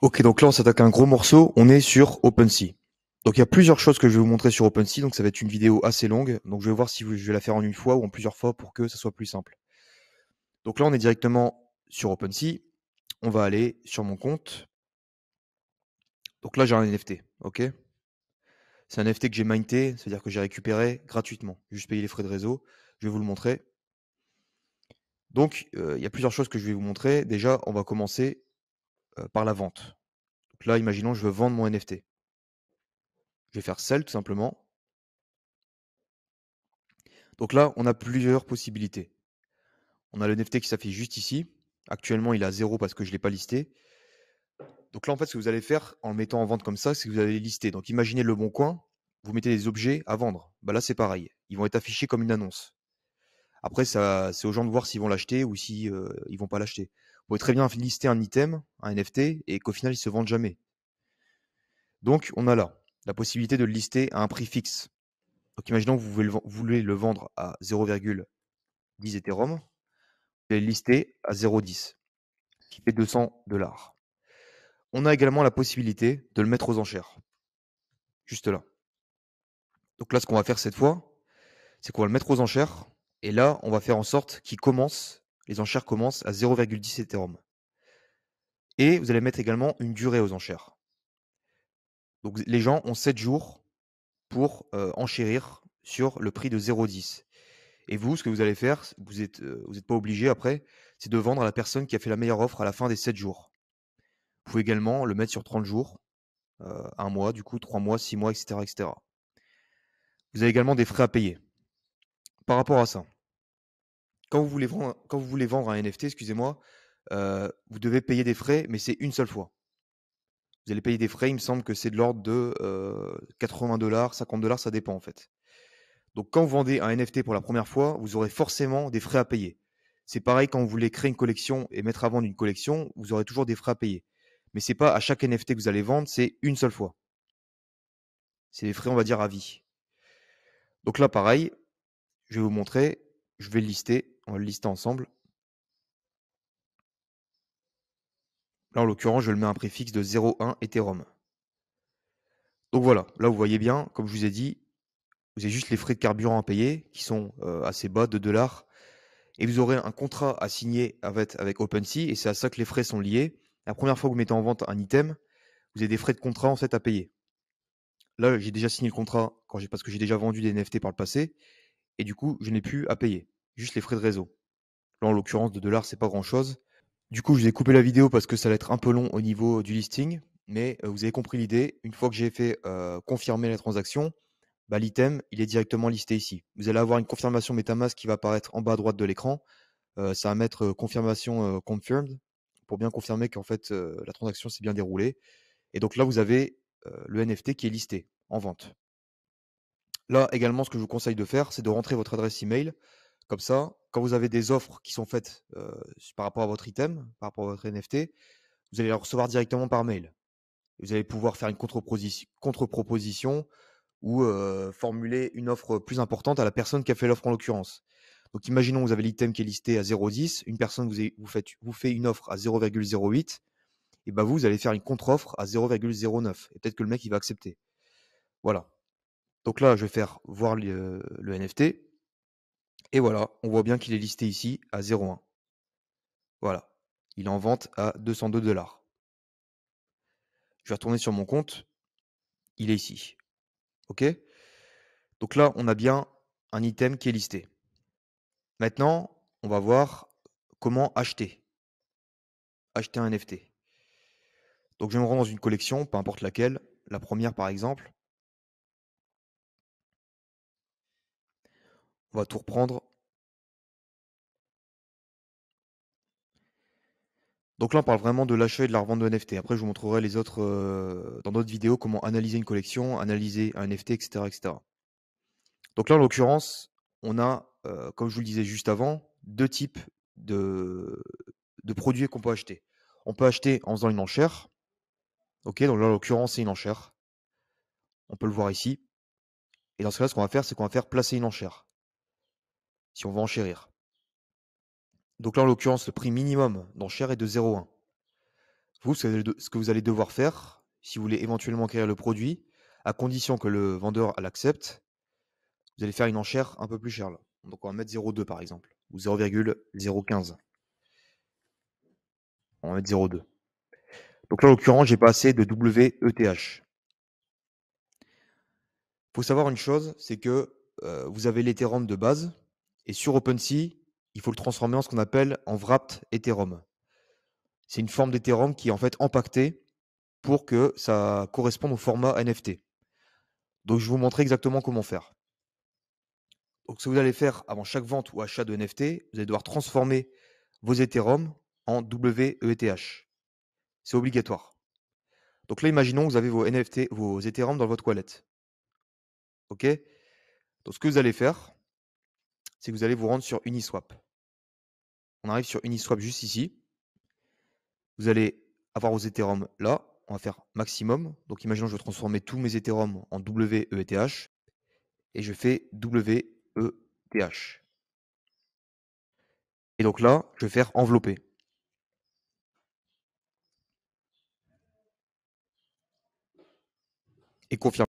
Ok, donc là on s'attaque à un gros morceau, on est sur OpenSea. Donc il y a plusieurs choses que je vais vous montrer sur OpenSea, donc ça va être une vidéo assez longue, donc je vais voir si je vais la faire en une fois ou en plusieurs fois pour que ça soit plus simple. Donc là on est directement sur OpenSea, on va aller sur mon compte. Donc là j'ai un NFT, ok? C'est un NFT que j'ai minté, c'est-à-dire que j'ai récupéré gratuitement, juste payé les frais de réseau, je vais vous le montrer. Donc il y a plusieurs choses que je vais vous montrer. Déjà on va commencer par la vente. Donc là imaginons je veux vendre mon NFT. Je vais faire sell tout simplement. Donc là, on a plusieurs possibilités. On a le NFT qui s'affiche juste ici. Actuellement, il est à 0 parce que je ne l'ai pas listé. Donc là, en fait, ce que vous allez faire en le mettant en vente comme ça, c'est que vous allez lister. Donc imaginez le bon coin, vous mettez des objets à vendre. Bah là, c'est pareil. Ils vont être affichés comme une annonce. Après, c'est aux gens de voir s'ils vont l'acheter ou si ils vont pas l'acheter. Vous pouvez très bien lister un item, un NFT, et qu'au final, il se vende jamais. Donc, on a là la possibilité de le lister à un prix fixe. Donc imaginons que vous voulez le vendre à 0,10 Ethereum. Vous allez le lister à 0,10, qui fait 200 $. On a également la possibilité de le mettre aux enchères, juste là. Donc là, ce qu'on va faire cette fois, c'est qu'on va le mettre aux enchères, et là, on va faire en sorte les enchères commencent à 0,10 Ethereum. Et vous allez mettre également une durée aux enchères. Donc les gens ont 7 jours pour enchérir sur le prix de 0,10. Et vous, ce que vous allez faire, vous êtes pas obligé après, c'est de vendre à la personne qui a fait la meilleure offre à la fin des 7 jours. Vous pouvez également le mettre sur 30 jours, 1 mois, du coup 3 mois, 6 mois, etc., etc. Vous avez également des frais à payer. Par rapport à ça, quand vous voulez vendre un NFT, excusez-moi, vous devez payer des frais, mais c'est une seule fois. Vous allez payer des frais, il me semble que c'est de l'ordre de 80 $, 50 $, ça dépend en fait. Donc quand vous vendez un NFT pour la première fois, vous aurez forcément des frais à payer. C'est pareil quand vous voulez créer une collection et mettre à vendre une collection, vous aurez toujours des frais à payer. Mais c'est pas à chaque NFT que vous allez vendre, c'est une seule fois. C'est des frais, on va dire, à vie. Donc là, pareil, je vais vous montrer, je vais le lister, on va le lister ensemble. Là, en l'occurrence, je le mets un préfixe de 0,1 Ethereum. Donc voilà, là, vous voyez bien, comme je vous ai dit, vous avez juste les frais de carburant à payer, qui sont assez bas, de $. Et vous aurez un contrat à signer avec OpenSea, et c'est à ça que les frais sont liés. La première fois que vous mettez en vente un item, vous avez des frais de contrat en fait à payer. Là, j'ai déjà signé le contrat parce que j'ai déjà vendu des NFT par le passé, et du coup, je n'ai plus à payer, juste les frais de réseau. Là, en l'occurrence, de $, c'est pas grand-chose. Du coup, je vais couper la vidéo parce que ça va être un peu long au niveau du listing, mais vous avez compris l'idée. Une fois que j'ai fait confirmer la transaction, bah, l'item, il est directement listé ici. Vous allez avoir une confirmation MetaMask qui va apparaître en bas à droite de l'écran. Ça va mettre confirmation confirmed pour bien confirmer qu'en fait la transaction s'est bien déroulée. Et donc là, vous avez le NFT qui est listé en vente. Là également, ce que je vous conseille de faire, c'est de rentrer votre adresse email. Comme ça, quand vous avez des offres qui sont faites par rapport à votre item, par rapport à votre NFT, vous allez les recevoir directement par mail. Vous allez pouvoir faire une contre-proposition ou formuler une offre plus importante à la personne qui a fait l'offre en l'occurrence. Donc imaginons que vous avez l'item qui est listé à 0,10, une personne vous fait une offre à 0,08, et bah vous allez faire une contre-offre à 0,09. Et peut-être que le mec il va accepter. Voilà. Donc là, je vais faire voir le NFT. Et voilà, on voit bien qu'il est listé ici à 0,1. Voilà. Il est en vente à 202 $. Je vais retourner sur mon compte. Il est ici. OK? Donc là, on a bien un item qui est listé. Maintenant, on va voir comment acheter un NFT. Donc je vais me rendre dans une collection, peu importe laquelle, la première par exemple. On va tout reprendre. Donc là, on parle vraiment de l'achat et de la revente de NFT. Après, je vous montrerai les autres dans d'autres vidéos, comment analyser une collection, analyser un NFT, etc., etc. Donc là, en l'occurrence, on a, comme je vous le disais juste avant, deux types de, de produits qu'on peut acheter. On peut acheter en faisant une enchère. Ok, donc là, en l'occurrence, c'est une enchère. On peut le voir ici. Et dans ce cas-là, ce qu'on va faire, c'est qu'on va faire placer une enchère. Si on veut enchérir. Donc là, en l'occurrence, le prix minimum d'enchère est de 0,1. Vous, ce que vous allez devoir faire, si vous voulez éventuellement acquérir le produit, à condition que le vendeur l'accepte, vous allez faire une enchère un peu plus chère là. Donc on va mettre 0,2 par exemple, ou 0,015. On va mettre 0,2. Donc là, en l'occurrence, j'ai pas assez de WETH. Il faut savoir une chose, c'est que vous avez l'Ethereum de base, et sur OpenSea, il faut le transformer en ce qu'on appelle en wrapped Ethereum. C'est une forme d'Ethereum qui est en fait empaquetée pour que ça corresponde au format NFT. Donc je vais vous montrer exactement comment faire. Donc ce que vous allez faire avant chaque vente ou achat de NFT, vous allez devoir transformer vos Ethereum en WETH. C'est obligatoire. Donc là, imaginons que vous avez vos NFT, vos Ethereum dans votre wallet. OK? Donc ce que vous allez faire, c'est que vous allez vous rendre sur Uniswap. On arrive sur Uniswap juste ici. Vous allez avoir vos Ethereum là. On va faire maximum. Donc imaginons que je vais transformer tous mes Ethereum en WETH. Et je fais WETH. Et donc là, je vais faire envelopper. Et confirmer.